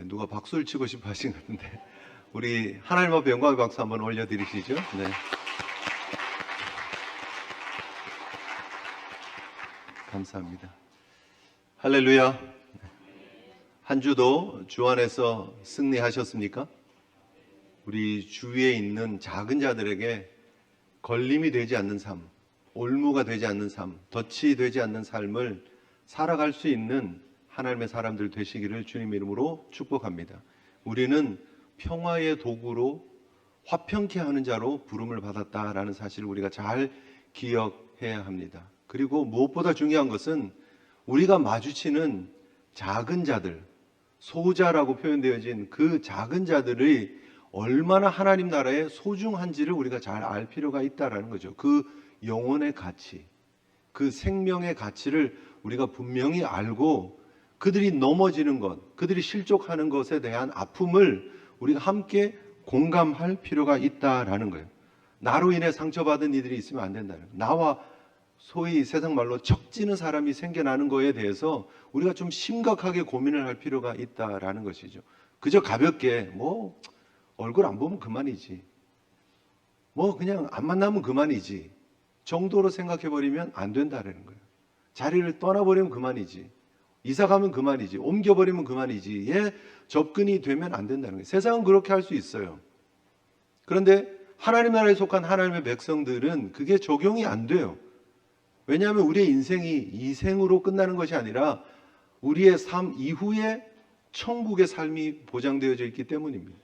누가 박수를 치고 싶어 하신 것 같은데 우리 하나님 앞에 영광의 박수 한번 올려드리시죠. 네. 감사합니다. 할렐루야. 한 주도 주 안에서 승리하셨습니까? 우리 주위에 있는 작은 자들에게 걸림이 되지 않는 삶, 올무가 되지 않는 삶, 덫이 되지 않는 삶을 살아갈 수 있는 하나님의 사람들 되시기를 주님 이름으로 축복합니다. 우리는 평화의 도구로 화평케 하는 자로 부름을 받았다라는 사실을 우리가 잘 기억해야 합니다. 그리고 무엇보다 중요한 것은 우리가 마주치는 작은 자들, 소자라고 표현되어진 그 작은 자들의 얼마나 하나님 나라에 소중한지를 우리가 잘 알 필요가 있다라는 거죠. 그 영혼의 가치, 그 생명의 가치를 우리가 분명히 알고 그들이 넘어지는 것, 그들이 실족하는 것에 대한 아픔을 우리가 함께 공감할 필요가 있다라는 거예요. 나로 인해 상처받은 이들이 있으면 안 된다는 거예요. 나와 소위 세상 말로 척지는 사람이 생겨나는 거에 대해서 우리가 좀 심각하게 고민을 할 필요가 있다라는 것이죠. 그저 가볍게 뭐 얼굴 안 보면 그만이지, 뭐 그냥 안 만나면 그만이지 정도로 생각해버리면 안 된다라는 거예요. 자리를 떠나버리면 그만이지, 이사 가면 그만이지, 옮겨버리면 그만이지, 접근이 되면 안 된다는 거예요. 세상은 그렇게 할 수 있어요. 그런데 하나님 나라에 속한 하나님의 백성들은 그게 적용이 안 돼요. 왜냐하면 우리의 인생이 이 생으로 끝나는 것이 아니라 우리의 삶 이후에 천국의 삶이 보장되어져 있기 때문입니다.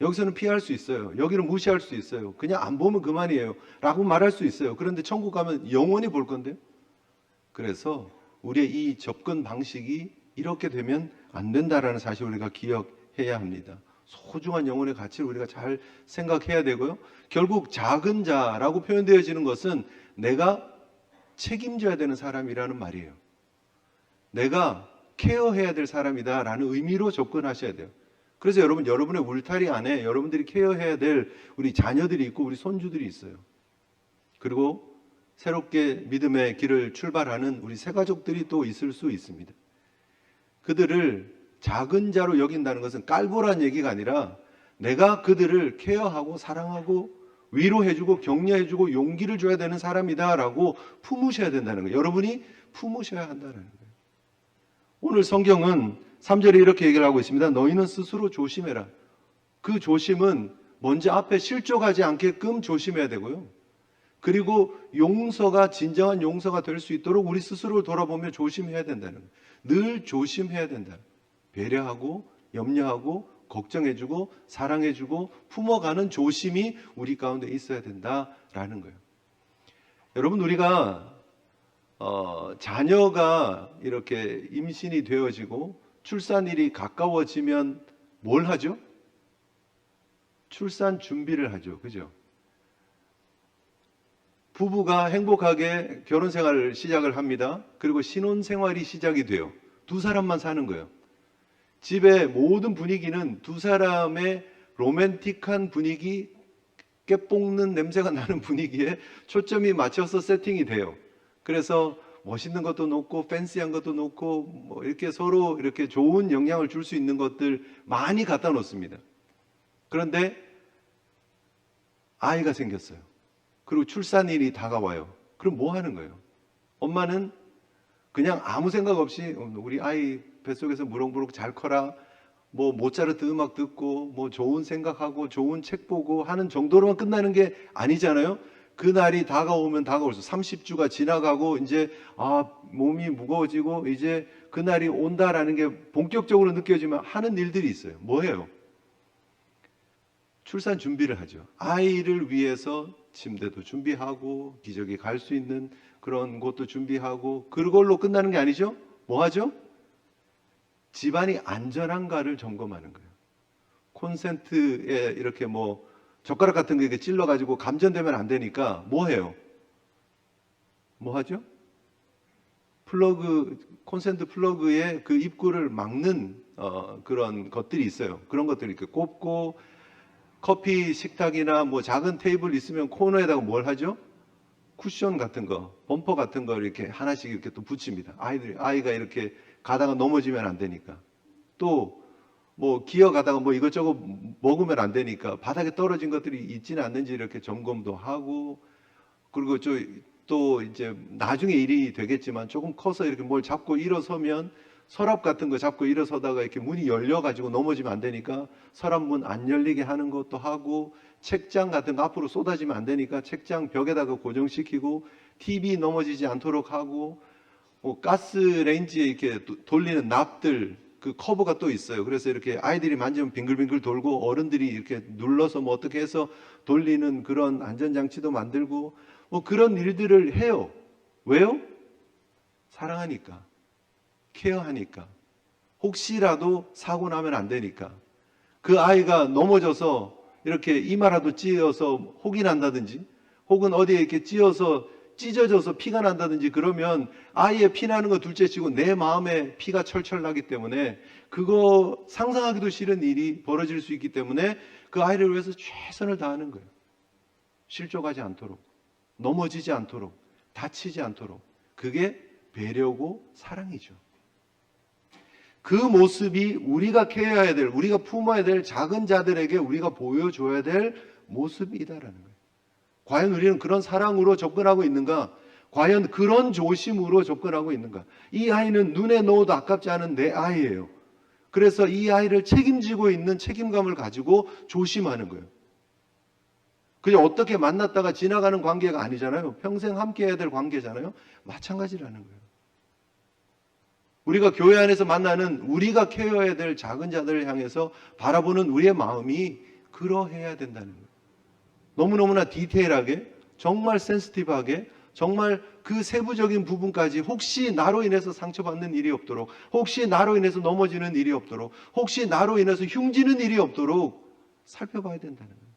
여기서는 피할 수 있어요. 여기는 무시할 수 있어요. 그냥 안 보면 그만이에요 라고 말할 수 있어요. 그런데 천국 가면 영원히 볼 건데요. 그래서 우리의 이 접근 방식이 이렇게 되면 안 된다라는 사실을 우리가 기억해야 합니다. 소중한 영혼의 가치를 우리가 잘 생각해야 되고요. 결국 작은 자라고 표현되어지는 것은 내가 책임져야 되는 사람이라는 말이에요. 내가 케어해야 될 사람이다라는 의미로 접근하셔야 돼요. 그래서 여러분의 울타리 안에 여러분들이 케어해야 될 우리 자녀들이 있고 우리 손주들이 있어요. 그리고 새롭게 믿음의 길을 출발하는 우리 새가족들이 또 있을 수 있습니다. 그들을 작은 자로 여긴다는 것은 깔보란 얘기가 아니라 내가 그들을 케어하고 사랑하고 위로해주고 격려해주고 용기를 줘야 되는 사람이다라고 품으셔야 된다는 거예요. 여러분이 품으셔야 한다는 거예요. 오늘 성경은 3절에 이렇게 얘기를 하고 있습니다. 너희는 스스로 조심해라. 그 조심은 먼저 앞에 실족하지 않게끔 조심해야 되고요. 그리고 용서가 진정한 용서가 될 수 있도록 우리 스스로를 돌아보며 조심해야 된다는 거예요. 늘 조심해야 된다. 배려하고 염려하고 걱정해주고 사랑해주고 품어가는 조심이 우리 가운데 있어야 된다라는 거예요. 여러분, 우리가 자녀가 이렇게 임신이 되어지고 출산일이 가까워지면 뭘 하죠? 출산 준비를 하죠. 그죠? 부부가 행복하게 결혼 생활을 시작을 합니다. 그리고 신혼 생활이 시작이 돼요. 두 사람만 사는 거예요. 집의 모든 분위기는 두 사람의 로맨틱한 분위기, 깨뽕는 냄새가 나는 분위기에 초점이 맞춰서 세팅이 돼요. 그래서 멋있는 것도 놓고 팬시한 것도 놓고 뭐 이렇게 서로 이렇게 좋은 영향을 줄 수 있는 것들 많이 갖다 놓습니다. 그런데 아이가 생겼어요. 그리고 출산일이 다가와요. 그럼 뭐 하는 거예요? 엄마는 그냥 아무 생각 없이 우리 아이 뱃속에서 무럭무럭 잘 커라, 뭐 모차르트 음악 듣고 뭐 좋은 생각하고 좋은 책 보고 하는 정도로만 끝나는 게 아니잖아요. 그날이 다가오면 다가올수록 30주가 지나가고 이제 몸이 무거워지고 이제 그날이 온다라는 게 본격적으로 느껴지면 하는 일들이 있어요. 뭐예요? 출산 준비를 하죠. 아이를 위해서 침대도 준비하고 기저귀 갈 수 있는 그런 곳도 준비하고 그걸로 끝나는 게 아니죠. 뭐 하죠? 집안이 안전한가를 점검하는 거예요. 콘센트에 이렇게 뭐 젓가락 같은 거 이렇게 찔러가지고 감전되면 안 되니까 뭐 해요? 뭐 하죠? 콘센트 플러그의 그 입구를 막는 그런 것들이 있어요. 그런 것들을 이렇게 꼽고 커피 식탁이나 뭐 작은 테이블 있으면 코너에다가 뭘 하죠? 쿠션 같은 거, 범퍼 같은 거 이렇게 하나씩 이렇게 또 붙입니다. 아이가 이렇게 가다가 넘어지면 안 되니까. 또 뭐 기어가다가 뭐 이것저것 먹으면 안 되니까 바닥에 떨어진 것들이 있지는 않는지 이렇게 점검도 하고, 그리고 또 이제 나중에 일이 되겠지만 조금 커서 이렇게 뭘 잡고 일어서면 서랍 같은 거 잡고 일어서다가 이렇게 문이 열려가지고 넘어지면 안 되니까 서랍 문 안 열리게 하는 것도 하고, 책장 같은 거 앞으로 쏟아지면 안 되니까 책장 벽에다가 고정시키고, TV 넘어지지 않도록 하고, 뭐 가스 레인지에 이렇게 돌리는 납들 그 커버가 또 있어요. 그래서 이렇게 아이들이 만지면 빙글빙글 돌고 어른들이 이렇게 눌러서 뭐 어떻게 해서 돌리는 그런 안전장치도 만들고, 뭐 그런 일들을 해요. 왜요? 사랑하니까, 케어하니까, 혹시라도 사고 나면 안 되니까. 그 아이가 넘어져서 이렇게 이마라도 찧어서 혹이 난다든지, 혹은 어디에 이렇게 찢어져서 피가 난다든지 그러면 아이의 피 나는 거 둘째치고 내 마음에 피가 철철 나기 때문에 그거 상상하기도 싫은 일이 벌어질 수 있기 때문에 그 아이를 위해서 최선을 다하는 거예요. 실족하지 않도록, 넘어지지 않도록, 다치지 않도록. 그게 배려고 사랑이죠. 그 모습이 우리가 케어해야 될, 우리가 품어야 될 작은 자들에게 우리가 보여줘야 될 모습이다라는 거예요. 과연 우리는 그런 사랑으로 접근하고 있는가? 과연 그런 조심으로 접근하고 있는가? 이 아이는 눈에 넣어도 아깝지 않은 내 아이예요. 그래서 이 아이를 책임지고 있는 책임감을 가지고 조심하는 거예요. 그냥 어떻게 만났다가 지나가는 관계가 아니잖아요. 평생 함께 해야 될 관계잖아요. 마찬가지라는 거예요. 우리가 교회 안에서 만나는 우리가 케어해야 될 작은 자들을 향해서 바라보는 우리의 마음이 그러해야 된다는 거예요. 너무너무나 디테일하게, 정말 센시티브하게, 정말 그 세부적인 부분까지 혹시 나로 인해서 상처받는 일이 없도록, 혹시 나로 인해서 넘어지는 일이 없도록, 혹시 나로 인해서 흉지는 일이 없도록 살펴봐야 된다는 거예요.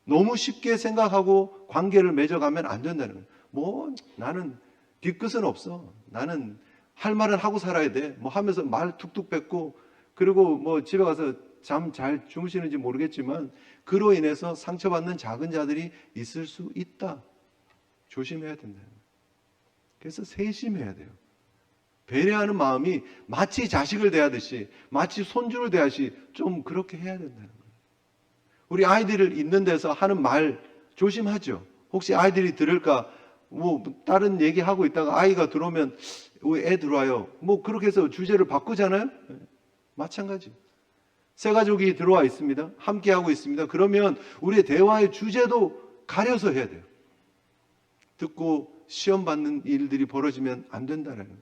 너무 쉽게 생각하고 관계를 맺어가면 안 된다는 거예요. 뭐 나는 뒤끝은 없어. 나는 할 말은 하고 살아야 돼. 뭐 하면서 말 툭툭 뱉고, 그리고 뭐 집에 가서 잠 잘 주무시는지 모르겠지만 그로 인해서 상처받는 작은 자들이 있을 수 있다. 조심해야 된다. 그래서 세심해야 돼요. 배려하는 마음이 마치 자식을 대하듯이, 마치 손주를 대하듯이 좀 그렇게 해야 된다는 거예요. 우리 아이들을 있는 데서 하는 말 조심하죠. 혹시 아이들이 들을까, 뭐 다른 얘기하고 있다가 아이가 들어오면 왜 애 들어와요? 뭐 그렇게 해서 주제를 바꾸잖아요. 마찬가지. 새 가족이 들어와 있습니다. 함께 하고 있습니다. 그러면 우리의 대화의 주제도 가려서 해야 돼요. 듣고 시험 받는 일들이 벌어지면 안 된다는 거예요.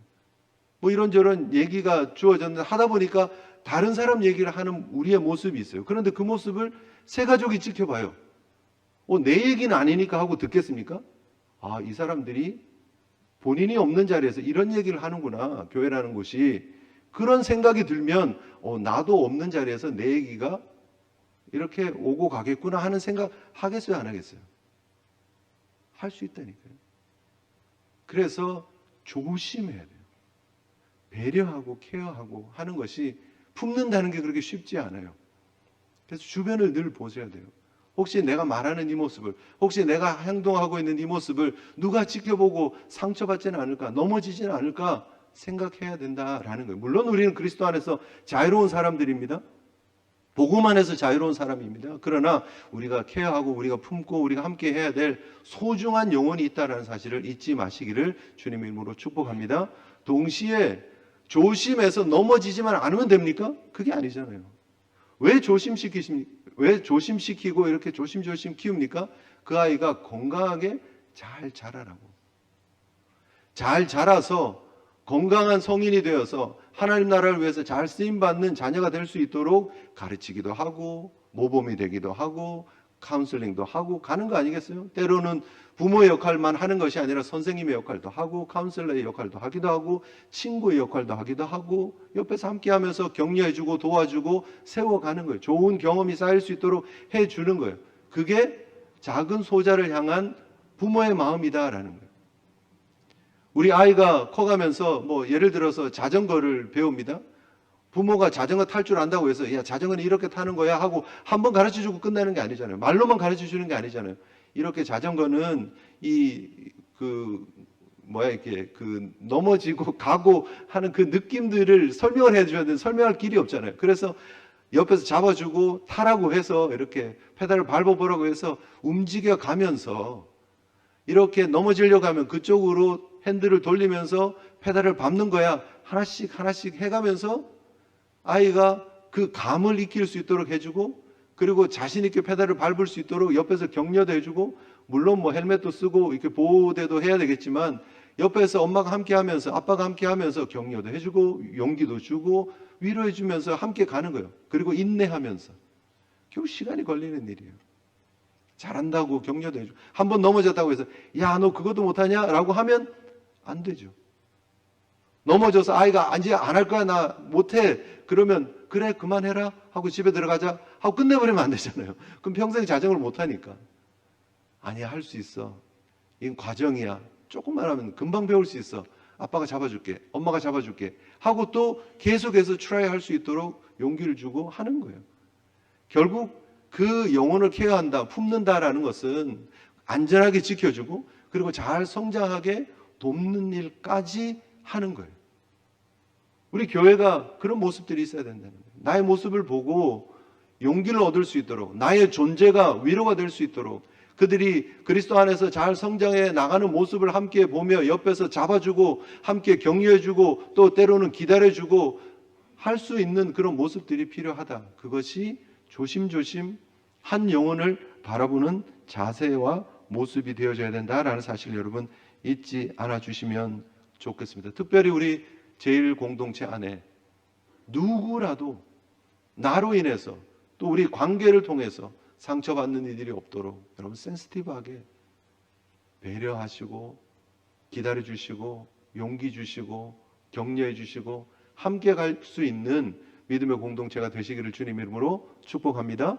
뭐 이런저런 얘기가 주어졌는데 하다 보니까 다른 사람 얘기를 하는 우리의 모습이 있어요. 그런데 그 모습을 새 가족이 지켜봐요. 내 얘기는 아니니까 하고 듣겠습니까? 아, 이 사람들이 본인이 없는 자리에서 이런 얘기를 하는구나, 교회라는 곳이. 그런 생각이 들면 나도 없는 자리에서 내 얘기가 이렇게 오고 가겠구나 하는 생각 하겠어요, 안 하겠어요? 할 수 있다니까요. 그래서 조심해야 돼요. 배려하고 케어하고 하는 것이, 품는다는 게 그렇게 쉽지 않아요. 그래서 주변을 늘 보셔야 돼요. 혹시 내가 말하는 이 모습을, 혹시 내가 행동하고 있는 이 모습을 누가 지켜보고 상처받지는 않을까, 넘어지지는 않을까 생각해야 된다라는 거예요. 물론 우리는 그리스도 안에서 자유로운 사람들입니다. 복음 안에서 자유로운 사람입니다. 그러나 우리가 케어하고 우리가 품고 우리가 함께 해야 될 소중한 영혼이 있다는 사실을 잊지 마시기를 주님 이름으로 축복합니다. 동시에 조심해서 넘어지지만 않으면 됩니까? 그게 아니잖아요. 왜 조심시키고 이렇게 조심조심 키웁니까? 그 아이가 건강하게 잘 자라라고. 잘 자라서 건강한 성인이 되어서 하나님 나라를 위해서 잘 쓰임받는 자녀가 될 수 있도록 가르치기도 하고, 모범이 되기도 하고, 카운슬링도 하고 가는 거 아니겠어요? 때로는 부모의 역할만 하는 것이 아니라 선생님의 역할도 하고, 카운슬러의 역할도 하기도 하고, 친구의 역할도 하기도 하고, 옆에서 함께 하면서 격려해주고 도와주고 세워가는 거예요. 좋은 경험이 쌓일 수 있도록 해주는 거예요. 그게 작은 소자를 향한 부모의 마음이다라는 거예요. 우리 아이가 커가면서 뭐 예를 들어서 자전거를 배웁니다. 부모가 자전거 탈 줄 안다고 해서 야, 자전거는 이렇게 타는 거야 하고 한번 가르쳐주고 끝나는 게 아니잖아요. 말로만 가르쳐주는 게 아니잖아요. 이렇게 자전거는 이렇게 그 넘어지고 가고 하는 그 느낌들을 설명을 해줘야 되는데 설명할 길이 없잖아요. 그래서 옆에서 잡아주고 타라고 해서 이렇게 페달을 밟아보라고 해서 움직여 가면서 이렇게 넘어지려고 하면 그쪽으로 핸들을 돌리면서 페달을 밟는 거야. 하나씩 하나씩 해가면서 아이가 그 감을 익힐 수 있도록 해주고, 그리고 자신 있게 페달을 밟을 수 있도록 옆에서 격려도 해주고, 물론 뭐 헬멧도 쓰고 이렇게 보호대도 해야 되겠지만 옆에서 엄마가 함께 하면서 아빠가 함께 하면서 격려도 해주고 용기도 주고 위로해 주면서 함께 가는 거예요. 그리고 인내하면서. 결국 시간이 걸리는 일이에요. 잘한다고 격려도 해주고, 한번 넘어졌다고 해서 야, 너 그것도 못하냐? 라고 하면 안 되죠. 넘어져서 아이가 이제 안 할 거야, 나 못해. 그러면 그래, 그만해라 하고 집에 들어가자 하고 끝내버리면 안 되잖아요. 그럼 평생 자전거를 못하니까. 아니야, 할 수 있어. 이건 과정이야. 조금만 하면 금방 배울 수 있어. 아빠가 잡아줄게, 엄마가 잡아줄게 하고 또 계속해서 트라이 할 수 있도록 용기를 주고 하는 거예요. 결국 그 영혼을 케어한다, 품는다라는 것은 안전하게 지켜주고 그리고 잘 성장하게 돕는 일까지 하는 거예요. 우리 교회가 그런 모습들이 있어야 된다는 거예요. 나의 모습을 보고 용기를 얻을 수 있도록, 나의 존재가 위로가 될 수 있도록, 그들이 그리스도 안에서 잘 성장해 나가는 모습을 함께 보며 옆에서 잡아주고 함께 격려해주고 또 때로는 기다려주고 할 수 있는 그런 모습들이 필요하다. 그것이 조심조심 한 영혼을 바라보는 자세와 모습이 되어져야 된다라는 사실을 여러분 잊지 않아 주시면 좋겠습니다. 특별히 우리 제1공동체 안에 누구라도 나로 인해서 또 우리 관계를 통해서 상처받는 이들이 없도록 여러분 센시티브하게 배려하시고 기다려주시고 용기 주시고 격려해 주시고 함께 갈 수 있는 믿음의 공동체가 되시기를 주님 이름으로 축복합니다.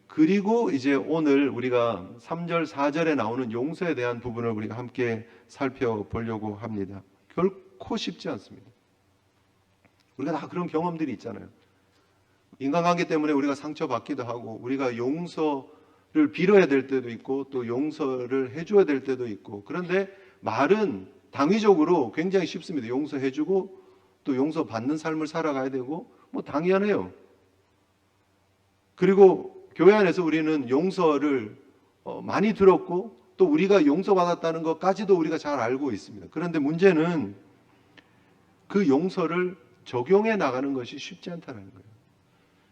그리고 이제 오늘 우리가 3절 4절에 나오는 용서에 대한 부분을 우리가 함께 살펴보려고 합니다. 결코 쉽지 않습니다. 우리가 다 그런 경험들이 있잖아요. 인간관계 때문에 우리가 상처받기도 하고 우리가 용서를 빌어야 될 때도 있고 또 용서를 해줘야 될 때도 있고, 그런데 말은 당위적으로 굉장히 쉽습니다. 용서해주고 또 용서받는 삶을 살아가야 되고 뭐 당연해요. 그리고 교회 안에서 우리는 용서를 많이 들었고 또 우리가 용서받았다는 것까지도 우리가 잘 알고 있습니다. 그런데 문제는 그 용서를 적용해 나가는 것이 쉽지 않다는 거예요.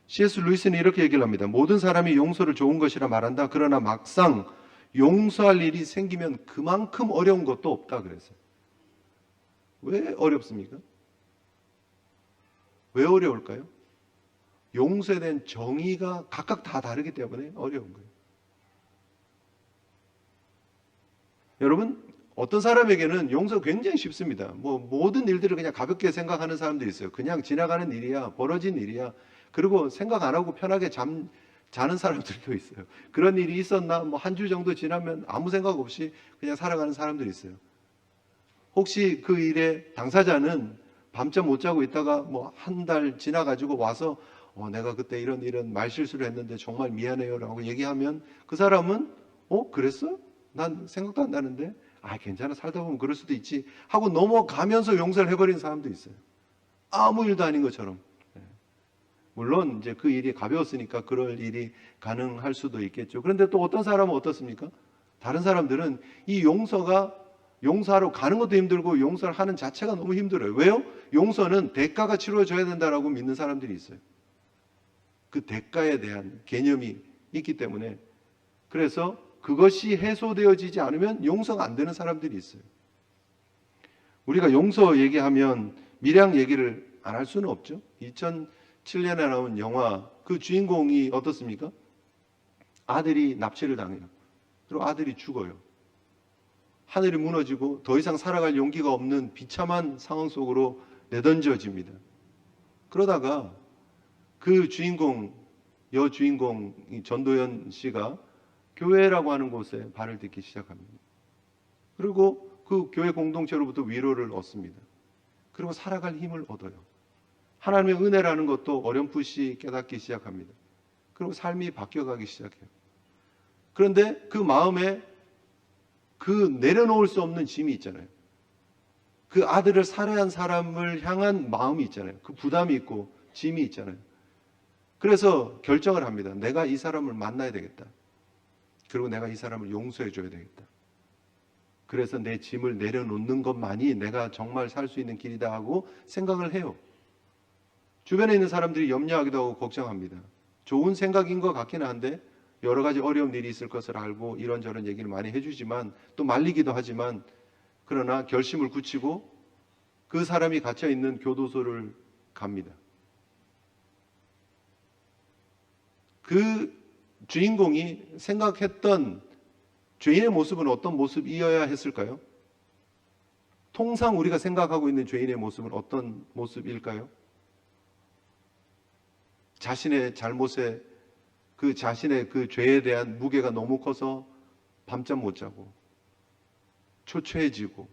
C.S. 루이스는 이렇게 얘기를 합니다. 모든 사람이 용서를 좋은 것이라 말한다. 그러나 막상 용서할 일이 생기면 그만큼 어려운 것도 없다 그랬어요. 왜 어렵습니까? 왜 어려울까요? 용서에 대한 정의가 각각 다 다르기 때문에 어려운 거예요. 여러분, 어떤 사람에게는 용서가 굉장히 쉽습니다. 모든 일들을 그냥 가볍게 생각하는 사람들이 있어요. 그냥 지나가는 일이야, 벌어진 일이야. 그리고 생각 안 하고 편하게 자는 사람들도 있어요. 그런 일이 있었나? 한 주 정도 지나면 아무 생각 없이 그냥 살아가는 사람들이 있어요. 혹시 그 일의 당사자는 밤잠 못 자고 있다가 한 달 지나가지고 와서 내가 그때 이런 말실수를 했는데 정말 미안해요 라고 얘기하면 그 사람은 그랬어? 난 생각도 안 나는데 괜찮아, 살다 보면 그럴 수도 있지 하고 넘어가면서 용서를 해버리는 사람도 있어요. 아무 일도 아닌 것처럼. 물론 이제 그 일이 가벼웠으니까 그럴 일이 가능할 수도 있겠죠. 그런데 또 어떤 사람은 어떻습니까? 다른 사람들은 이 용서하러 가는 것도 힘들고 용서를 하는 자체가 너무 힘들어요. 왜요? 용서는 대가가 치러져야 된다라고 믿는 사람들이 있어요. 그 대가에 대한 개념이 있기 때문에, 그래서 그것이 해소되어지지 않으면 용서가 안 되는 사람들이 있어요. 우리가 용서 얘기하면 밀양 얘기를 안 할 수는 없죠. 2007년에 나온 영화, 그 주인공이 어떻습니까? 아들이 납치를 당해요. 그리고 아들이 죽어요. 하늘이 무너지고 더 이상 살아갈 용기가 없는 비참한 상황 속으로 내던져집니다. 그러다가 그 여주인공 전도연 씨가 교회라고 하는 곳에 발을 딛기 시작합니다. 그리고 그 교회 공동체로부터 위로를 얻습니다. 그리고 살아갈 힘을 얻어요. 하나님의 은혜라는 것도 어렴풋이 깨닫기 시작합니다. 그리고 삶이 바뀌어가기 시작해요. 그런데 그 마음에 그 내려놓을 수 없는 짐이 있잖아요. 그 아들을 살해한 사람을 향한 마음이 있잖아요. 그 부담이 있고 짐이 있잖아요. 그래서 결정을 합니다. 내가 이 사람을 만나야 되겠다. 그리고 내가 이 사람을 용서해 줘야 되겠다. 그래서 내 짐을 내려놓는 것만이 내가 정말 살 수 있는 길이다 하고 생각을 해요. 주변에 있는 사람들이 염려하기도 하고 걱정합니다. 좋은 생각인 것 같기는 한데 여러 가지 어려운 일이 있을 것을 알고 이런저런 얘기를 많이 해주지만 또 말리기도 하지만 그러나 결심을 굳히고 그 사람이 갇혀 있는 교도소를 갑니다. 그 주인공이 생각했던 죄인의 모습은 어떤 모습이어야 했을까요? 통상 우리가 생각하고 있는 죄인의 모습은 어떤 모습일까요? 자신의 잘못에 자신의 그 죄에 대한 무게가 너무 커서 밤잠 못 자고 초췌해지고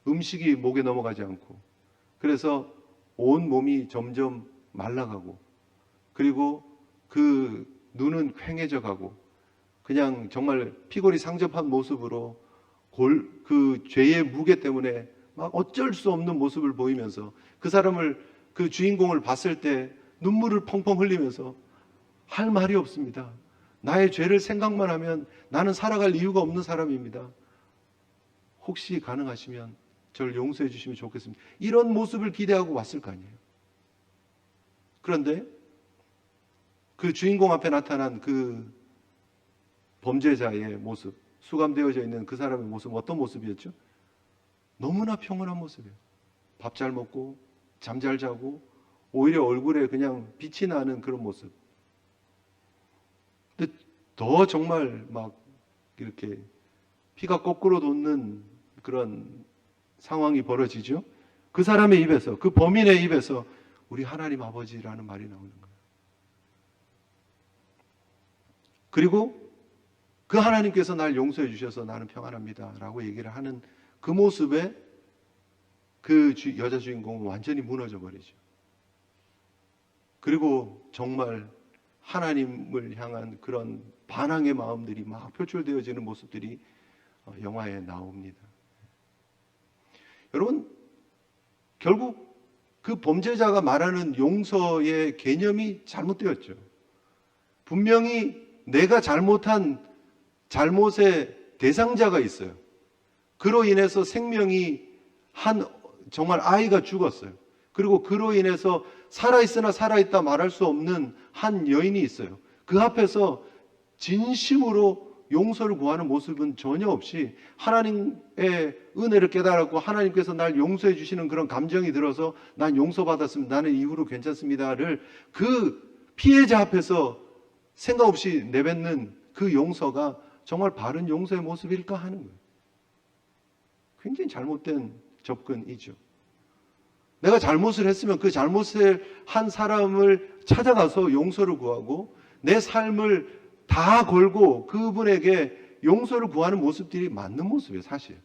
음식이 목에 넘어가지 않고 그래서 온 몸이 점점 말라가고 그리고 그 눈은 퀭해져 가고 그냥 정말 피골이 상접한 모습으로 그 죄의 무게 때문에 막 어쩔 수 없는 모습을 보이면서 그 사람을 그 주인공을 봤을 때 눈물을 펑펑 흘리면서 할 말이 없습니다. 나의 죄를 생각만 하면 나는 살아갈 이유가 없는 사람입니다. 혹시 가능하시면 저를 용서해 주시면 좋겠습니다. 이런 모습을 기대하고 왔을 거 아니에요. 그런데 그 주인공 앞에 나타난 그 범죄자의 모습, 수감되어져 있는 그 사람의 모습은 어떤 모습이었죠? 너무나 평온한 모습이에요. 밥 잘 먹고 잠 잘 자고 오히려 얼굴에 그냥 빛이 나는 그런 모습. 근데 더 정말 막 이렇게 피가 거꾸로 돋는 그런 상황이 벌어지죠. 그 사람의 입에서, 그 범인의 입에서 우리 하나님 아버지라는 말이 나오는 거예요. 그리고 그 하나님께서 날 용서해 주셔서 나는 평안합니다 라고 얘기를 하는 그 모습에 그 여자 주인공은 완전히 무너져 버리죠. 그리고 정말 하나님을 향한 그런 반항의 마음들이 막 표출되어지는 모습들이 영화에 나옵니다. 여러분, 결국 그 범죄자가 말하는 용서의 개념이 잘못되었죠. 분명히 내가 잘못한 잘못의 대상자가 있어요. 그로 인해서 생명이 정말 아이가 죽었어요. 그리고 그로 인해서 살아있으나 살아있다 말할 수 없는 한 여인이 있어요. 그 앞에서 진심으로 용서를 구하는 모습은 전혀 없이 하나님의 은혜를 깨달았고 하나님께서 날 용서해 주시는 그런 감정이 들어서 난 용서받았습니다. 나는 이후로 괜찮습니다를 그 피해자 앞에서 생각 없이 내뱉는 그 용서가 정말 바른 용서의 모습일까 하는 거예요. 굉장히 잘못된 접근이죠. 내가 잘못을 했으면 그 잘못을 한 사람을 찾아가서 용서를 구하고 내 삶을 다 걸고 그분에게 용서를 구하는 모습들이 맞는 모습이에요, 사실.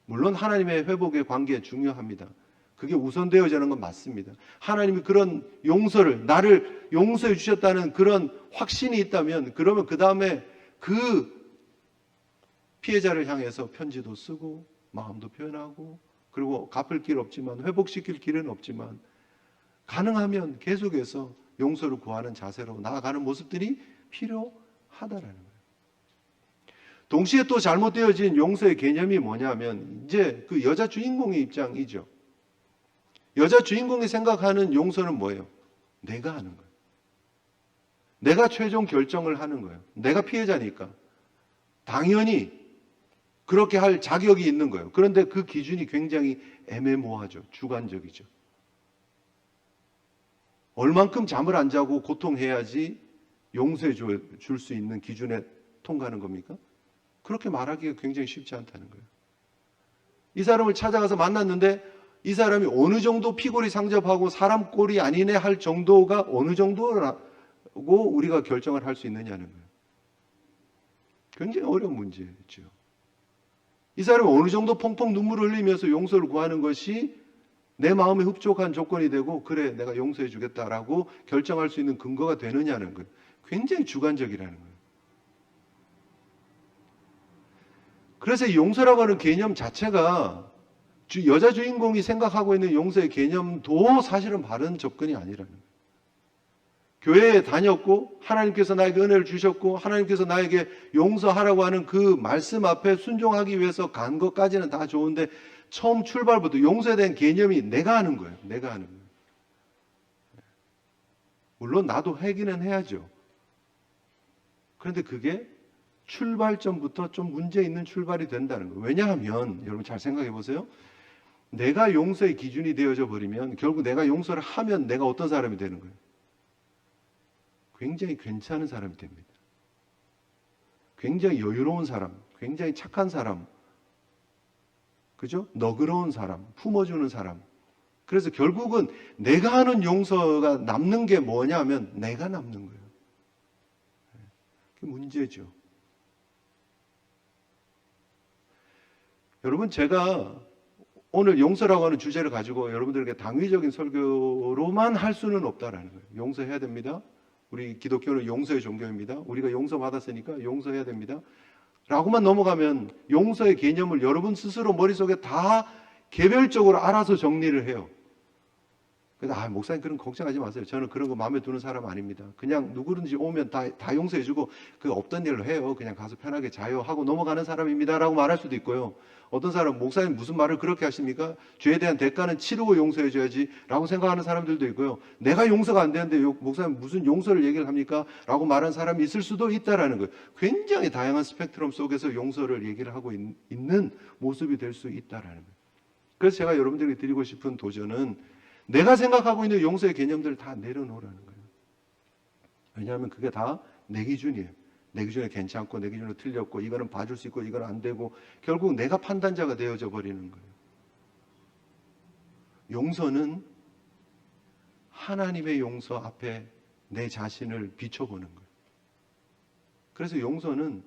물론 하나님의 회복의 관계 중요합니다. 그게 우선되어야 하는 건 맞습니다. 하나님이 그런 용서를, 나를 용서해 주셨다는 그런 확신이 있다면 그러면 그 다음에 그 피해자를 향해서 편지도 쓰고 마음도 표현하고 그리고 갚을 길 없지만 회복시킬 길은 없지만 가능하면 계속해서 용서를 구하는 자세로 나아가는 모습들이 필요하다라는 거예요. 동시에 또 잘못되어진 용서의 개념이 뭐냐면 이제 그 여자 주인공의 입장이죠. 여자 주인공이 생각하는 용서는 뭐예요? 내가 하는 거예요. 내가 최종 결정을 하는 거예요. 내가 피해자니까 당연히 그렇게 할 자격이 있는 거예요. 그런데 그 기준이 굉장히 애매모호하죠. 주관적이죠. 얼만큼 잠을 안 자고 고통해야지 용서해 줄 수 있는 기준에 통과하는 겁니까? 그렇게 말하기가 굉장히 쉽지 않다는 거예요. 이 사람을 찾아가서 만났는데 이 사람이 어느 정도 피골이 상접하고 사람 꼴이 아니네 할 정도가 어느 정도라고 우리가 결정을 할 수 있느냐는 거예요. 굉장히 어려운 문제죠. 이 사람이 어느 정도 펑펑 눈물을 흘리면서 용서를 구하는 것이 내 마음에 흡족한 조건이 되고 그래 내가 용서해 주겠다라고 결정할 수 있는 근거가 되느냐는 거예요. 굉장히 주관적이라는 거예요. 그래서 용서라고 하는 개념 자체가 여자 주인공이 생각하고 있는 용서의 개념도 사실은 바른 접근이 아니라는 거예요. 교회에 다녔고 하나님께서 나에게 은혜를 주셨고 하나님께서 나에게 용서하라고 하는 그 말씀 앞에 순종하기 위해서 간 것까지는 다 좋은데 처음 출발부터 용서에 대한 개념이 내가 하는 거예요. 내가 하는 거예요. 물론 나도 하기는 해야죠. 그런데 그게 출발점부터 좀 문제 있는 출발이 된다는 거예요. 왜냐하면 여러분 잘 생각해 보세요. 내가 용서의 기준이 되어져 버리면 결국 내가 용서를 하면 내가 어떤 사람이 되는 거예요? 굉장히 괜찮은 사람이 됩니다. 굉장히 여유로운 사람, 굉장히 착한 사람, 그죠? 너그러운 사람, 품어주는 사람. 그래서 결국은 내가 하는 용서가 남는 게 뭐냐면 내가 남는 거예요. 그게 문제죠. 여러분, 제가 오늘 용서라고 하는 주제를 가지고 여러분들에게 당위적인 설교로만 할 수는 없다라는 거예요. 용서해야 됩니다. 우리 기독교는 용서의 종교입니다. 우리가 용서받았으니까 용서해야 됩니다. 라고만 넘어가면 용서의 개념을 여러분 스스로 머릿속에 다 개별적으로 알아서 정리를 해요. 그래서 목사님 그런 거 걱정하지 마세요. 저는 그런 거 마음에 드는 사람 아닙니다. 그냥 누구든지 오면 다 용서해주고 그 없던 일로 해요. 그냥 가서 편하게 자요 하고 넘어가는 사람입니다. 라고 말할 수도 있고요. 어떤 사람은 목사님 무슨 말을 그렇게 하십니까? 죄에 대한 대가는 치르고 용서해줘야지 라고 생각하는 사람들도 있고요. 내가 용서가 안 되는데 목사님 무슨 용서를 얘기를 합니까? 라고 말하는 사람이 있을 수도 있다라는 거예요. 굉장히 다양한 스펙트럼 속에서 용서를 얘기를 하고 있는 모습이 될 수 있다라는 거예요. 그래서 제가 여러분들에게 드리고 싶은 도전은 내가 생각하고 있는 용서의 개념들을 다 내려놓으라는 거예요. 왜냐하면 그게 다 내 기준이에요. 내 기준에 괜찮고 내 기준에 틀렸고 이거는 봐줄 수 있고 이건 안 되고 결국 내가 판단자가 되어져 버리는 거예요. 용서는 하나님의 용서 앞에 내 자신을 비춰보는 거예요. 그래서 용서는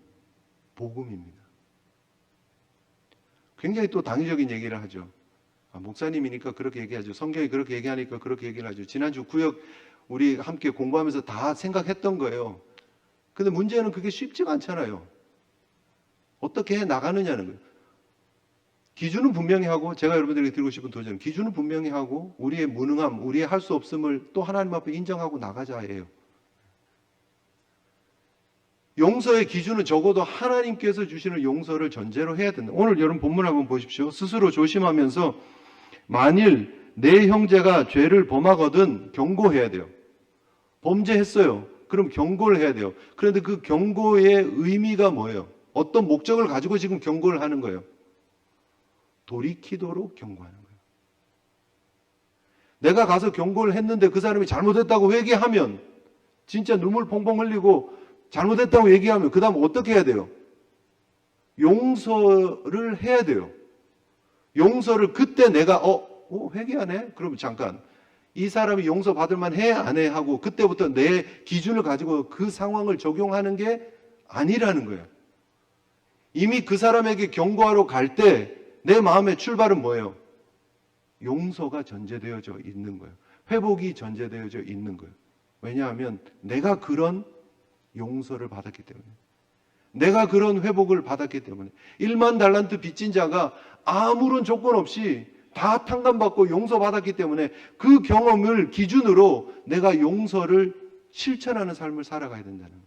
복음입니다. 굉장히 또 당위적인 얘기를 하죠. 목사님이니까 그렇게 얘기하죠. 성경이 그렇게 얘기하니까 그렇게 얘기를 하죠. 지난주 구역 우리 함께 공부하면서 다 생각했던 거예요. 근데 문제는 그게 쉽지가 않잖아요. 어떻게 해 나가느냐는 거예요. 기준은 분명히 하고 제가 여러분들에게 드리고 싶은 도전 기준은 분명히 하고 우리의 무능함, 우리의 할 수 없음을 또 하나님 앞에 인정하고 나가자예요. 용서의 기준은 적어도 하나님께서 주시는 용서를 전제로 해야 된다. 오늘 여러분 본문 한번 보십시오. 스스로 조심하면서 만일 내 형제가 죄를 범하거든 경고해야 돼요. 범죄했어요. 그럼 경고를 해야 돼요. 그런데 그 경고의 의미가 뭐예요? 어떤 목적을 가지고 지금 경고를 하는 거예요? 돌이키도록 경고하는 거예요. 내가 가서 경고를 했는데 그 사람이 잘못했다고 회개하면 진짜 눈물 펑펑 흘리고 잘못했다고 얘기하면 그 다음 어떻게 해야 돼요? 용서를 해야 돼요. 용서를 그때 내가 회개하네? 그러면 잠깐 이 사람이 용서받을 만해 안 해? 하고 그때부터 내 기준을 가지고 그 상황을 적용하는 게 아니라는 거예요. 이미 그 사람에게 경고하러 갈 때 내 마음의 출발은 뭐예요? 용서가 전제되어져 있는 거예요. 회복이 전제되어져 있는 거예요. 왜냐하면 내가 그런 용서를 받았기 때문에 내가 그런 회복을 받았기 때문에 1만 달란트 빚진 자가 아무런 조건 없이 다 탕감받고 용서받았기 때문에 그 경험을 기준으로 내가 용서를 실천하는 삶을 살아가야 된다는 거예요.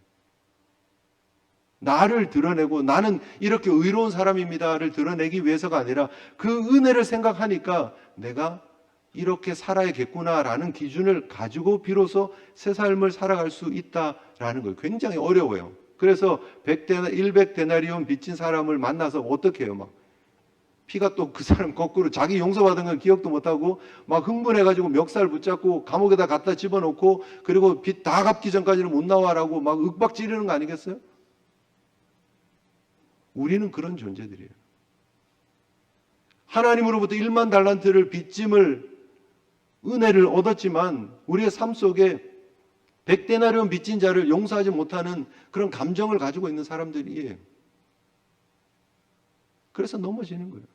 나를 드러내고 나는 이렇게 의로운 사람입니다를 드러내기 위해서가 아니라 그 은혜를 생각하니까 내가 이렇게 살아야겠구나라는 기준을 가지고 비로소 새 삶을 살아갈 수 있다라는 거예요. 굉장히 어려워요. 그래서 100데나리온 빚진 사람을 만나서 어떻게 해요? 막 피가 또 그 사람 거꾸로 자기 용서받은 건 기억도 못하고 막 흥분해가지고 멱살 붙잡고 감옥에다 갖다 집어넣고 그리고 빚 다 갚기 전까지는 못 나와라고 막 윽박 지르는 거 아니겠어요? 우리는 그런 존재들이에요. 하나님으로부터 1만 달란트를 빚짐을 은혜를 얻었지만 우리의 삶 속에 100데나리온 빚진 자를 용서하지 못하는 그런 감정을 가지고 있는 사람들이에요. 그래서 넘어지는 거예요.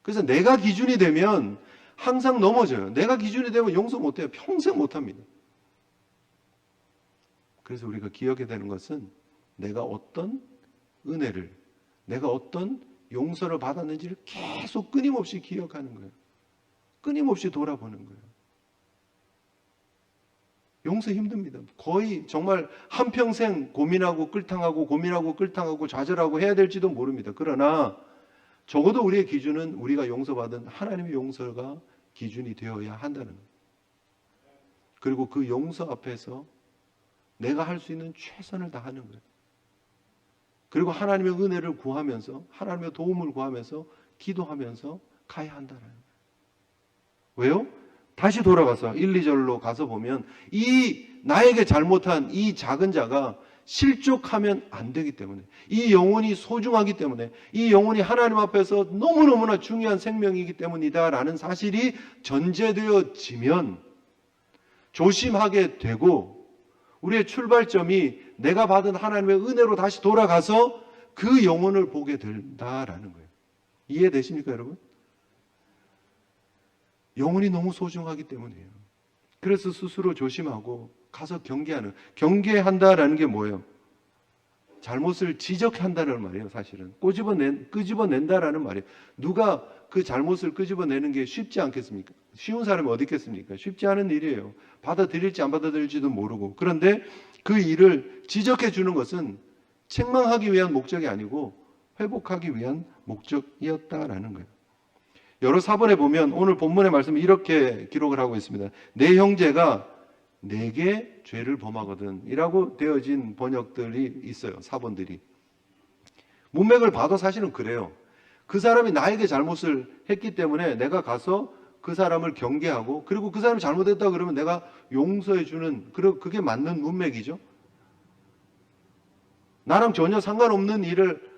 그래서 내가 기준이 되면 항상 넘어져요. 내가 기준이 되면 용서 못해요. 평생 못합니다. 그래서 우리가 기억해야 되는 것은 내가 어떤 은혜를, 내가 어떤 용서를 받았는지를 계속 끊임없이 기억하는 거예요. 끊임없이 돌아보는 거예요. 용서 힘듭니다. 거의 정말 한평생 고민하고 끌탕하고 좌절하고 해야 될지도 모릅니다. 그러나 적어도 우리의 기준은 우리가 용서받은 하나님의 용서가 기준이 되어야 한다는 거예요. 그리고 그 용서 앞에서 내가 할 수 있는 최선을 다하는 거예요. 그리고 하나님의 은혜를 구하면서, 하나님의 도움을 구하면서, 기도하면서 가야 한다는 거예요. 왜요? 다시 돌아가서 1, 2절로 가서 보면 이 나에게 잘못한 이 작은 자가 실족하면 안 되기 때문에, 이 영혼이 소중하기 때문에, 이 영혼이 하나님 앞에서 너무너무나 중요한 생명이기 때문이다 라는 사실이 전제되어지면 조심하게 되고, 우리의 출발점이 내가 받은 하나님의 은혜로 다시 돌아가서 그 영혼을 보게 된다라는 거예요. 이해되십니까, 여러분? 영혼이 너무 소중하기 때문이에요. 그래서 스스로 조심하고 가서 경계한다라는 게 뭐예요? 잘못을 지적한다는 말이에요. 사실은 끄집어낸다라는 말이에요. 누가 그 잘못을 끄집어내는 게 쉽지 않겠습니까? 쉬운 사람이 어디 있겠습니까? 쉽지 않은 일이에요. 받아들일지 안 받아들일지도 모르고. 그런데 그 일을 지적해 주는 것은 책망하기 위한 목적이 아니고 회복하기 위한 목적이었다라는 거예요. 여러 사본에 보면 오늘 본문의 말씀이 이렇게 기록을 하고 있습니다. 내 형제가 내게 죄를 범하거든 이라고 되어진 번역들이 있어요. 사본들이. 문맥을 봐도 사실은 그래요. 그 사람이 나에게 잘못을 했기 때문에 내가 가서 그 사람을 경계하고, 그리고 그 사람이 잘못했다 그러면 내가 용서해 주는, 그게 맞는 문맥이죠. 나랑 전혀 상관없는 일을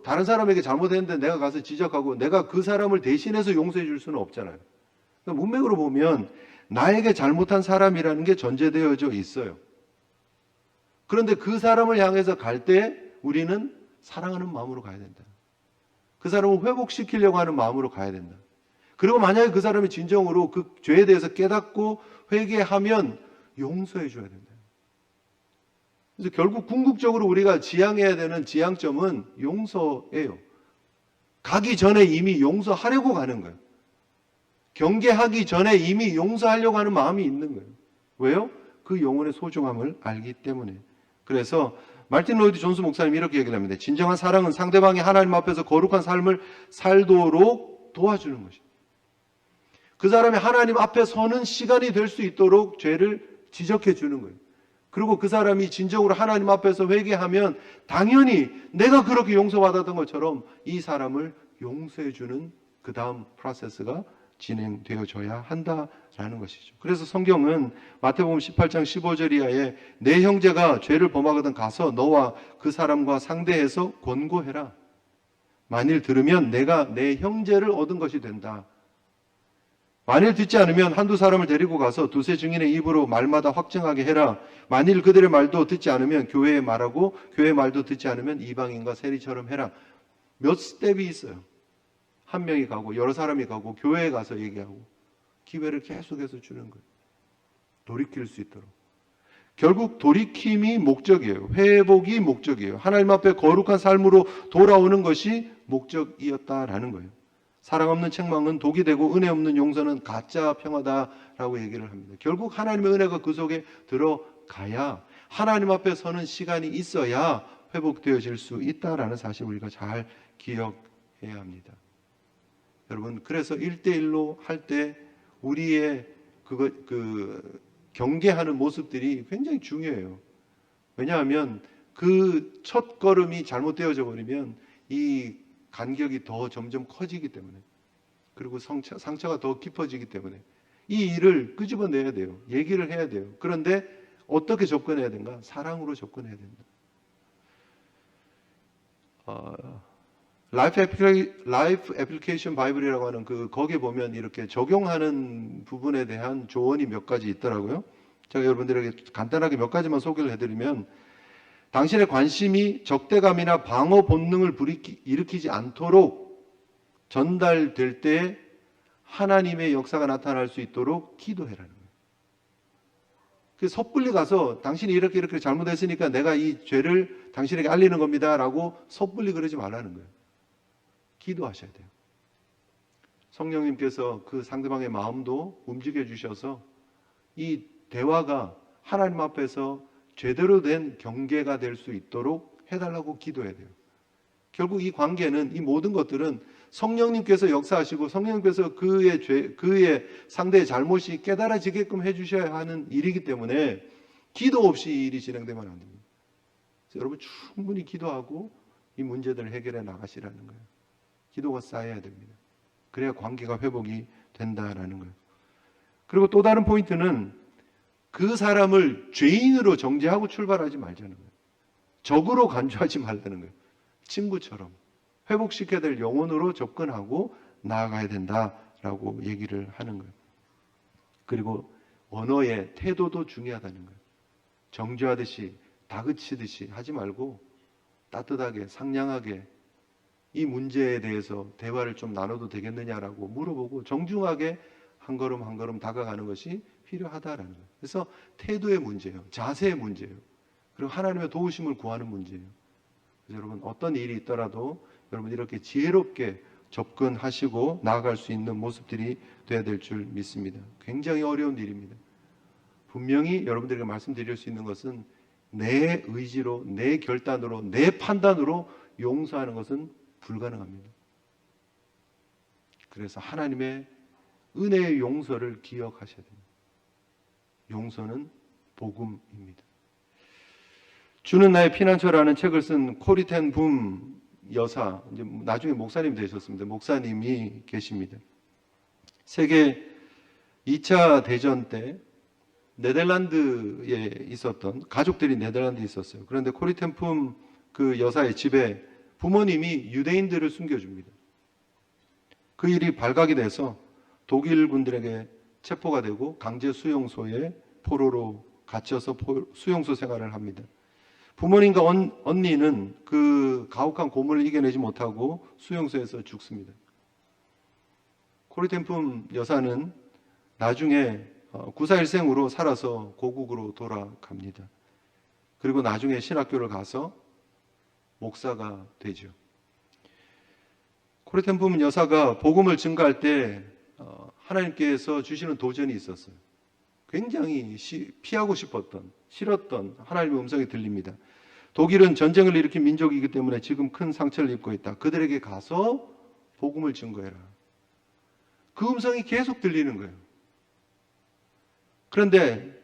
다른 사람에게 잘못했는데 내가 가서 지적하고 내가 그 사람을 대신해서 용서해 줄 수는 없잖아요. 그러니까 문맥으로 보면 나에게 잘못한 사람이라는 게 전제되어져 있어요. 그런데 그 사람을 향해서 갈 때 우리는 사랑하는 마음으로 가야 된다. 그 사람을 회복시키려고 하는 마음으로 가야 된다. 그리고 만약에 그 사람이 진정으로 그 죄에 대해서 깨닫고 회개하면 용서해 줘야 된다. 그래서 결국 궁극적으로 우리가 지향해야 되는 지향점은 용서예요. 가기 전에 이미 용서하려고 가는 거예요. 경계하기 전에 이미 용서하려고 하는 마음이 있는 거예요. 왜요? 그 영혼의 소중함을 알기 때문에. 그래서 마틴 로이드 존스 목사님이 이렇게 얘기를 합니다. 진정한 사랑은 상대방이 하나님 앞에서 거룩한 삶을 살도록 도와주는 것입니다. 그 사람이 하나님 앞에 서는 시간이 될 수 있도록 죄를 지적해 주는 거예요. 그리고 그 사람이 진정으로 하나님 앞에서 회개하면 당연히 내가 그렇게 용서받았던 것처럼 이 사람을 용서해 주는 그 다음 프로세스가 진행되어져야 한다라는 것이죠. 그래서 성경은 마태복음 18장 15절 이하에 내 형제가 죄를 범하거든 가서 너와 그 사람과 상대해서 권고해라. 만일 들으면 내가 내 형제를 얻은 것이 된다. 만일 듣지 않으면 한두 사람을 데리고 가서 두세 증인의 입으로 말마다 확증하게 해라. 만일 그들의 말도 듣지 않으면 교회에 말하고 교회의 말도 듣지 않으면 이방인과 세리처럼 해라. 몇 스텝이 있어요. 한 명이 가고 여러 사람이 가고 교회에 가서 얘기하고 기회를 계속해서 주는 거예요. 돌이킬 수 있도록. 결국 돌이킴이 목적이에요. 회복이 목적이에요. 하나님 앞에 거룩한 삶으로 돌아오는 것이 목적이었다라는 거예요. 사랑 없는 책망은 독이 되고 은혜 없는 용서는 가짜 평화다라고 얘기를 합니다. 결국 하나님의 은혜가 그 속에 들어가야, 하나님 앞에 서는 시간이 있어야 회복되어질 수 있다라는 사실을 우리가 잘 기억해야 합니다. 여러분, 그래서 1대1로 할 때 우리의 경계하는 모습들이 굉장히 중요해요. 왜냐하면 그 첫 걸음이 잘못되어져 버리면 이 간격이 더 점점 커지기 때문에, 그리고 상처가 더 깊어지기 때문에 이 일을 끄집어내야 돼요. 얘기를 해야 돼요. 그런데 어떻게 접근해야 된가? 사랑으로 접근해야 된다. 라이프 애플리케이션 바이블이라고 하는 거기에 보면 이렇게 적용하는 부분에 대한 조언이 몇 가지 있더라고요. 제가 여러분들에게 간단하게 몇 가지만 소개를 해드리면, 당신의 관심이 적대감이나 방어 본능을 일으키지 않도록 전달될 때 하나님의 역사가 나타날 수 있도록 기도해라는 거예요. 그래서 섣불리 가서 당신이 이렇게 잘못했으니까 내가 이 죄를 당신에게 알리는 겁니다 라고 섣불리 그러지 말라는 거예요. 기도하셔야 돼요. 성령님께서 그 상대방의 마음도 움직여 주셔서 이 대화가 하나님 앞에서 제대로 된 경계가 될 수 있도록 해달라고 기도해야 돼요. 결국 이 관계는, 이 모든 것들은 성령님께서 역사하시고 성령님께서 그의 상대의 잘못이 깨달아지게끔 해주셔야 하는 일이기 때문에 기도 없이 이 일이 진행되면 안 됩니다. 여러분 충분히 기도하고 이 문제들을 해결해 나가시라는 거예요. 기도가 쌓여야 됩니다. 그래야 관계가 회복이 된다라는 거예요. 그리고 또 다른 포인트는 그 사람을 죄인으로 정죄하고 출발하지 말자는 거예요. 적으로 간주하지 말라는 거예요. 친구처럼 회복시켜야 될 영혼으로 접근하고 나아가야 된다라고 얘기를 하는 거예요. 그리고 언어의 태도도 중요하다는 거예요. 정죄하듯이 다그치듯이 하지 말고 따뜻하게 상냥하게 이 문제에 대해서 대화를 좀 나눠도 되겠느냐라고 물어보고 정중하게 한 걸음 한 걸음 다가가는 것이 필요하다라는 거예요. 그래서 태도의 문제예요. 자세의 문제예요. 그리고 하나님의 도우심을 구하는 문제예요. 그래서 여러분 어떤 일이 있더라도 여러분 이렇게 지혜롭게 접근하시고 나아갈 수 있는 모습들이 돼야 될 줄 믿습니다. 굉장히 어려운 일입니다. 분명히 여러분들에게 말씀드릴 수 있는 것은 내 의지로, 내 결단으로, 내 판단으로 용서하는 것은 불가능합니다. 그래서 하나님의 은혜의 용서를 기억하셔야 됩니다. 용서는 복음입니다. 주는 나의 피난처라는 책을 쓴 코리 텐 붐 여사, 이제 나중에 목사님 되셨습니다. 목사님이 계십니다. 세계 2차 대전 때 네덜란드에 있었던 가족들이 네덜란드에 있었어요. 그런데 코리 텐 붐 그 여사의 집에 부모님이 유대인들을 숨겨줍니다. 그 일이 발각이 돼서 독일 군들에게 체포가 되고 강제 수용소에 포로로 갇혀서 수용소 생활을 합니다. 부모님과 언니는 그 가혹한 고문을 이겨내지 못하고 수용소에서 죽습니다. 코리 텐 붐 여사는 나중에 구사일생으로 살아서 고국으로 돌아갑니다. 그리고 나중에 신학교를 가서 목사가 되죠. 코리 텐 붐 여사가 복음을 증거할 때 하나님께서 주시는 도전이 있었어요. 굉장히 피하고 싶었던, 싫었던 하나님의 음성이 들립니다. 독일은 전쟁을 일으킨 민족이기 때문에 지금 큰 상처를 입고 있다. 그들에게 가서 복음을 증거해라. 그 음성이 계속 들리는 거예요. 그런데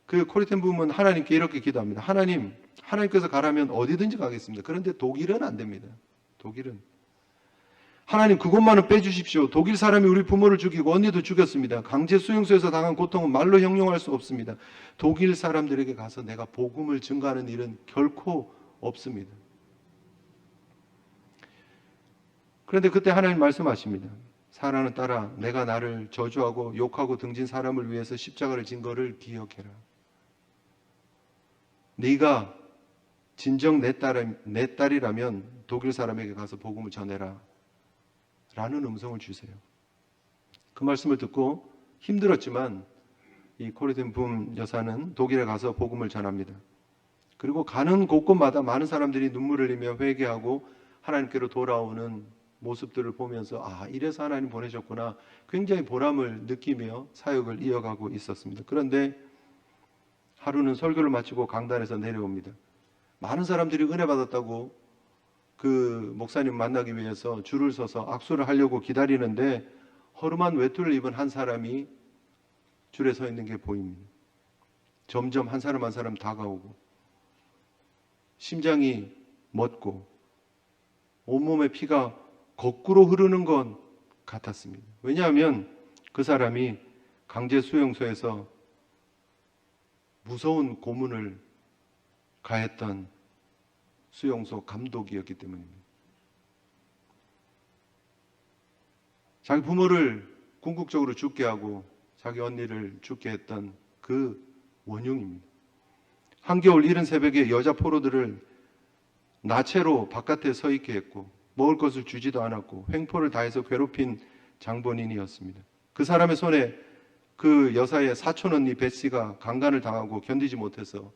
그 코리 텐 붐은 하나님께 이렇게 기도합니다. 하나님께서 가라면 어디든지 가겠습니다. 그런데 독일은 안 됩니다. 독일은. 하나님 그것만은 빼주십시오. 독일 사람이 우리 부모를 죽이고 언니도 죽였습니다. 강제 수용소에서 당한 고통은 말로 형용할 수 없습니다. 독일 사람들에게 가서 내가 복음을 증거하는 일은 결코 없습니다. 그런데 그때 하나님 말씀하십니다. 사랑하는 딸아, 내가 나를 저주하고 욕하고 등진 사람을 위해서 십자가를 진 거를 기억해라. 네가 진정 내 딸이라면 독일 사람에게 가서 복음을 전해라. 라는 음성을 주세요. 그 말씀을 듣고 힘들었지만 이 코리 텐 붐 여사는 독일에 가서 복음을 전합니다. 그리고 가는 곳곳마다 많은 사람들이 눈물을 흘리며 회개하고 하나님께로 돌아오는 모습들을 보면서 이래서 하나님 보내셨구나 굉장히 보람을 느끼며 사역을 이어가고 있었습니다. 그런데 하루는 설교를 마치고 강단에서 내려옵니다. 많은 사람들이 은혜 받았다고 그 목사님 만나기 위해서 줄을 서서 악수를 하려고 기다리는데 허름한 외투를 입은 한 사람이 줄에 서 있는 게 보입니다. 점점 한 사람 한 사람 다가오고 심장이 멎고 온몸에 피가 거꾸로 흐르는 것 같았습니다. 왜냐하면 그 사람이 강제 수용소에서 무서운 고문을 가했던 수용소 감독이었기 때문입니다. 자기 부모를 궁극적으로 죽게 하고 자기 언니를 죽게 했던 그 원흉입니다. 한겨울 이른 새벽에 여자 포로들을 나체로 바깥에 서 있게 했고 먹을 것을 주지도 않았고 횡포를 다해서 괴롭힌 장본인이었습니다. 그 사람의 손에 그 여사의 사촌 언니 베시가 강간을 당하고 견디지 못해서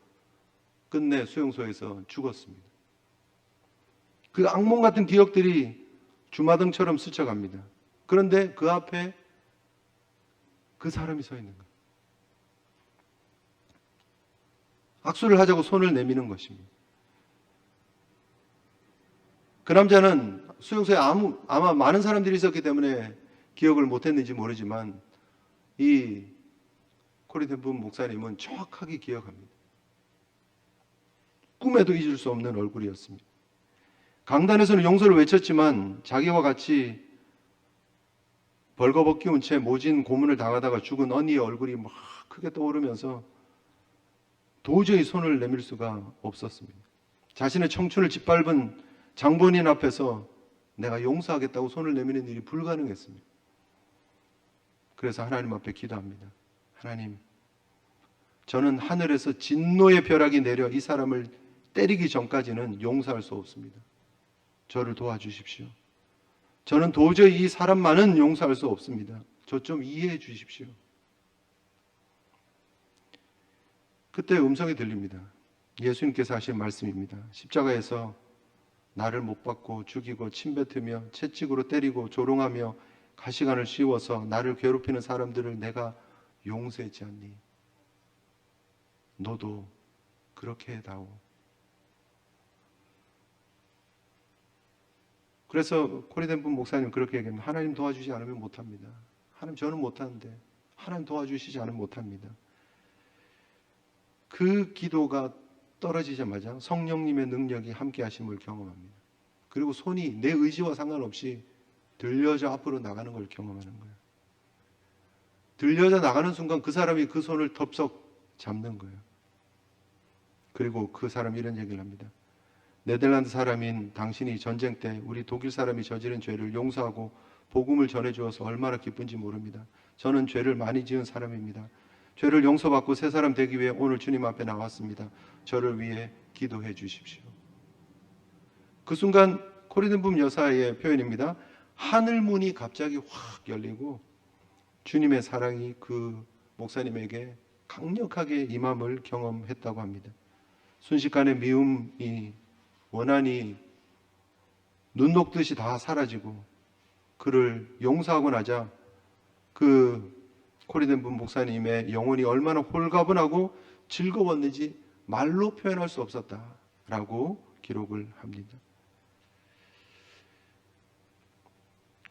끝내 수용소에서 죽었습니다. 그 악몽 같은 기억들이 주마등처럼 스쳐갑니다. 그런데 그 앞에 그 사람이 서 있는 거예요. 악수를 하자고 손을 내미는 것입니다. 그 남자는 수용소에 아마 많은 사람들이 있었기 때문에 기억을 못했는지 모르지만 이 코리덴분 목사님은 정확하게 기억합니다. 꿈에도 잊을 수 없는 얼굴이었습니다. 강단에서는 용서를 외쳤지만 자기와 같이 벌거벗기운 채 모진 고문을 당하다가 죽은 언니의 얼굴이 막 크게 떠오르면서 도저히 손을 내밀 수가 없었습니다. 자신의 청춘을 짓밟은 장본인 앞에서 내가 용서하겠다고 손을 내미는 일이 불가능했습니다. 그래서 하나님 앞에 기도합니다. 하나님, 저는 하늘에서 진노의 벼락이 내려 이 사람을 때리기 전까지는 용서할 수 없습니다. 저를 도와주십시오. 저는 도저히 이 사람만은 용서할 수 없습니다. 저 좀 이해해 주십시오. 그때 음성이 들립니다. 예수님께서 하신 말씀입니다. 십자가에서 나를 못 박고 죽이고 침뱉으며 채찍으로 때리고 조롱하며 가시관을 씌워서 나를 괴롭히는 사람들을 내가 용서했지 않니? 너도 그렇게 해다오. 그래서 코리덴분 목사님 그렇게 얘기합니다. 하나님 도와주지 않으면 못합니다. 하나님, 저는 못하는데 하나님 도와주시지 않으면 못합니다. 그 기도가 떨어지자마자 성령님의 능력이 함께 하심을 경험합니다. 그리고 손이 내 의지와 상관없이 들려져 앞으로 나가는 걸 경험하는 거예요. 들려져 나가는 순간 그 사람이 그 손을 덥석 잡는 거예요. 그리고 그 사람이 이런 얘기를 합니다. 네덜란드 사람인 당신이 전쟁 때 우리 독일 사람이 저지른 죄를 용서하고 복음을 전해주어서 얼마나 기쁜지 모릅니다. 저는 죄를 많이 지은 사람입니다. 죄를 용서받고 새 사람 되기 위해 오늘 주님 앞에 나왔습니다. 저를 위해 기도해 주십시오. 그 순간 코리덴분 여사의 표현입니다. 하늘문이 갑자기 확 열리고 주님의 사랑이 그 목사님에게 강력하게 임함을 경험했다고 합니다. 순식간에 미움이 원한이 눈 녹듯이 다 사라지고 그를 용서하고 나자 그 코리덴분 목사님의 영혼이 얼마나 홀가분하고 즐거웠는지 말로 표현할 수 없었다라고 기록을 합니다.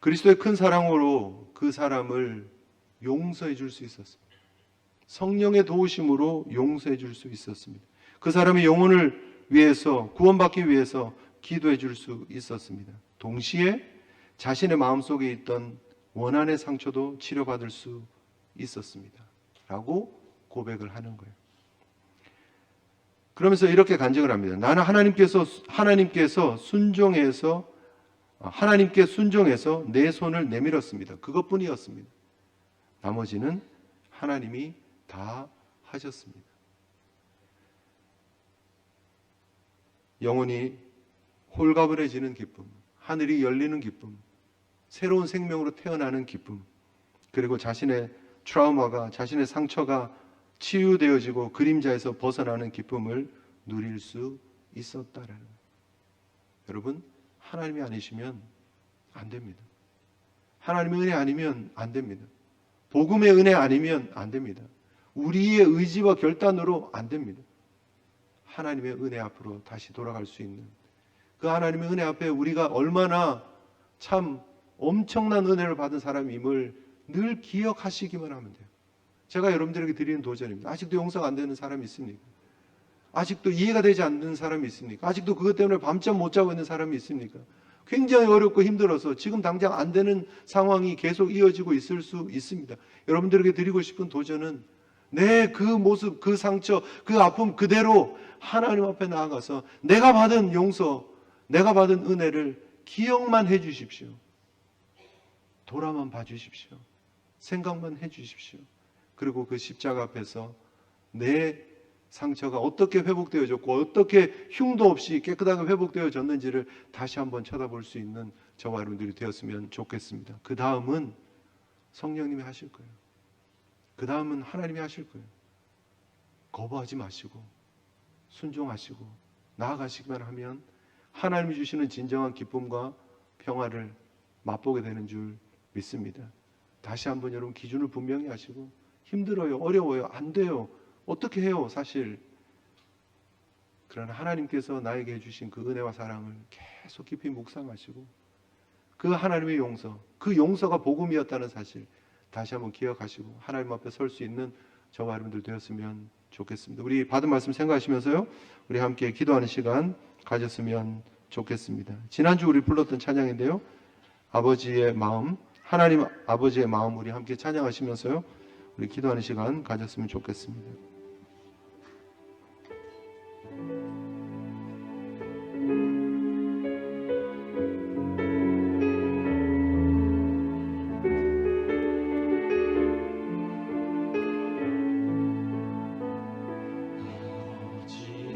그리스도의 큰 사랑으로 그 사람을 용서해 줄 수 있었습니다. 성령의 도우심으로 용서해 줄 수 있었습니다. 그 사람의 영혼을 위해서, 구원받기 위해서 기도해 줄 수 있었습니다. 동시에 자신의 마음속에 있던 원한의 상처도 치료받을 수 있었습니다. 라고 고백을 하는 거예요. 그러면서 이렇게 간증을 합니다. 나는 하나님께 순종해서 내 손을 내밀었습니다. 그것뿐이었습니다. 나머지는 하나님이 다 하셨습니다. 영혼이 홀가분해지는 기쁨, 하늘이 열리는 기쁨, 새로운 생명으로 태어나는 기쁨, 그리고 자신의 트라우마가, 자신의 상처가 치유되어지고 그림자에서 벗어나는 기쁨을 누릴 수 있었다라는 거예요. 여러분, 하나님이 아니시면 안 됩니다. 하나님의 은혜 아니면 안 됩니다. 복음의 은혜 아니면 안 됩니다. 우리의 의지와 결단으로 안 됩니다. 하나님의 은혜 앞으로 다시 돌아갈 수 있는 그 하나님의 은혜 앞에 우리가 얼마나 참 엄청난 은혜를 받은 사람임을 늘 기억하시기만 하면 돼요. 제가 여러분들에게 드리는 도전입니다. 아직도 용서가 안 되는 사람이 있습니까? 아직도 이해가 되지 않는 사람이 있습니까? 아직도 그것 때문에 밤잠 못 자고 있는 사람이 있습니까? 굉장히 어렵고 힘들어서 지금 당장 안 되는 상황이 계속 이어지고 있을 수 있습니다. 여러분들에게 드리고 싶은 도전은 내 그 모습, 그 상처, 그 아픔 그대로 하나님 앞에 나아가서 내가 받은 용서, 내가 받은 은혜를 기억만 해 주십시오. 돌아만 봐 주십시오. 생각만 해 주십시오. 그리고 그 십자가 앞에서 내 상처가 어떻게 회복되어졌고 어떻게 흉도 없이 깨끗하게 회복되어졌는지를 다시 한번 쳐다볼 수 있는 저와 여러분들이 되었으면 좋겠습니다. 그 다음은 성령님이 하실 거예요. 그 다음은 하나님이 하실 거예요. 거부하지 마시고 순종하시고 나아가시기만 하면 하나님이 주시는 진정한 기쁨과 평화를 맛보게 되는 줄 믿습니다. 다시 한번 여러분 기준을 분명히 하시고, 힘들어요, 어려워요, 안 돼요, 어떻게 해요, 사실. 그러나 하나님께서 나에게 해주신 그 은혜와 사랑을 계속 깊이 묵상하시고, 그 하나님의 용서, 그 용서가 복음이었다는 사실 다시 한번 기억하시고 하나님 앞에 설 수 있는 저와 여러분들 되었으면 좋겠습니다. 우리 받은 말씀 생각하시면서요, 우리 함께 기도하는 시간 가졌으면 좋겠습니다. 지난주 우리 불렀던 찬양인데요, 아버지의 마음, 하나님 아버지의 마음, 우리 함께 찬양하시면서요, 우리 기도하는 시간 가졌으면 좋겠습니다.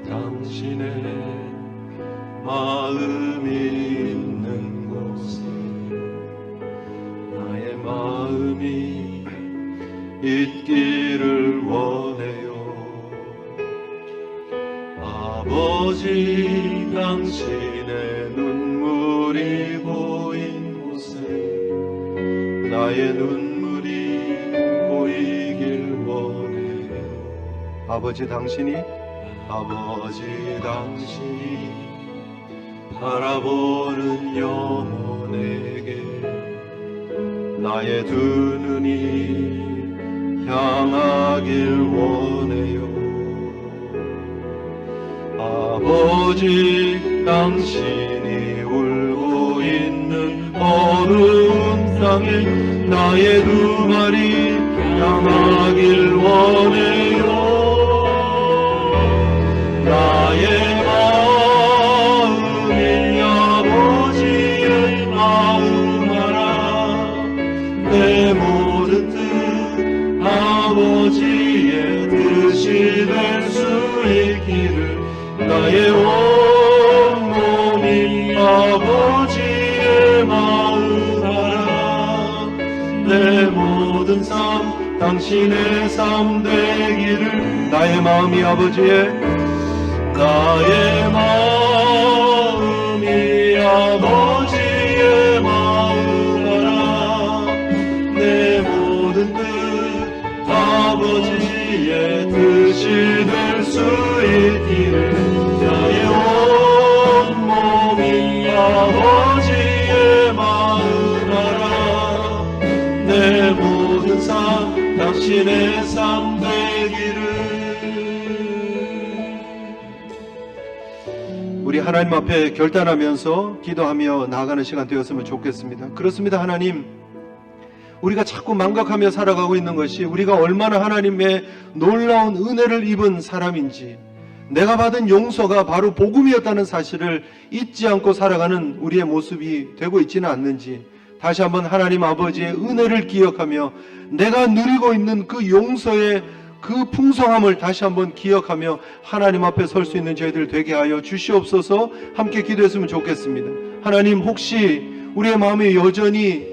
당신의 마음이 있는 곳에 나의 마음이 있기를 원해요. 아버지, 당신의 눈물이 보인 곳에 나의 눈물이 보이길 원해요. 아버지, 당신이 바라보는 영혼에게 나의 두 눈이 향하길 원해요. 아버지, 당신이 울고 있는 어두운 땅에 나의 두 발이 향하길 원해요. 나의 마음이 아버지의 마음 알아. 내 모든 뜻 아버지의 뜻이 될 수 있기를. 나의 온몸이 아버지의 마음 알아. 내 모든 삶 당신의 삶 되기를. 나의 마음이 아버지의 나의 마음이 아버지의 마음 알아. 내 모든 뜻 아버지의 뜻이 될 수 있기를. 나의 온몸이 아버지의 마음 알아. 내 모든 삶 당신의 삶 되기를. 우리 하나님 앞에 결단하면서 기도하며 나아가는 시간 되었으면 좋겠습니다. 그렇습니다. 하나님, 우리가 자꾸 망각하며 살아가고 있는 것이 우리가 얼마나 하나님의 놀라운 은혜를 입은 사람인지, 내가 받은 용서가 바로 복음이었다는 사실을 잊지 않고 살아가는 우리의 모습이 되고 있지는 않는지, 다시 한번 하나님 아버지의 은혜를 기억하며 내가 누리고 있는 그 용서의 그 풍성함을 다시 한번 기억하며 하나님 앞에 설 수 있는 저희들 되게 하여 주시옵소서. 함께 기도했으면 좋겠습니다. 하나님, 혹시 우리의 마음에 여전히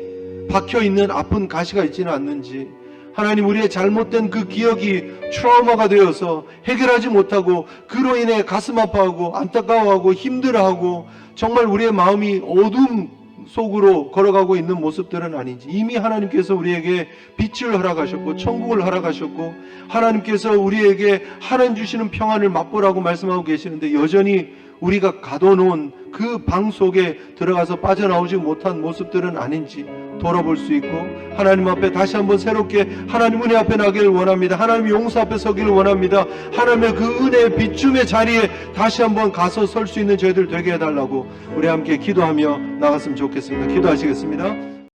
박혀있는 아픈 가시가 있지는 않는지, 하나님, 우리의 잘못된 그 기억이 트라우마가 되어서 해결하지 못하고 그로 인해 가슴 아파하고 안타까워하고 힘들어하고 정말 우리의 마음이 어둠 속으로 걸어가고 있는 모습들은 아닌지, 이미 하나님께서 우리에게 빛을 허락하셨고 천국을 허락하셨고 하나님께서 우리에게 하나님 주시는 평안을 맛보라고 말씀하고 계시는데, 여전히 우리가 가둬놓은 그 방 속에 들어가서 빠져나오지 못한 모습들은 아닌지 돌아볼 수 있고, 하나님 앞에 다시 한번 새롭게 하나님 은혜 앞에 나기를 원합니다. 하나님 용서 앞에 서기를 원합니다. 하나님의 그 은혜의 비춤의 자리에 다시 한번 가서 설 수 있는 저희들 되게 해달라고 우리 함께 기도하며 나갔으면 좋겠습니다. 기도하시겠습니다.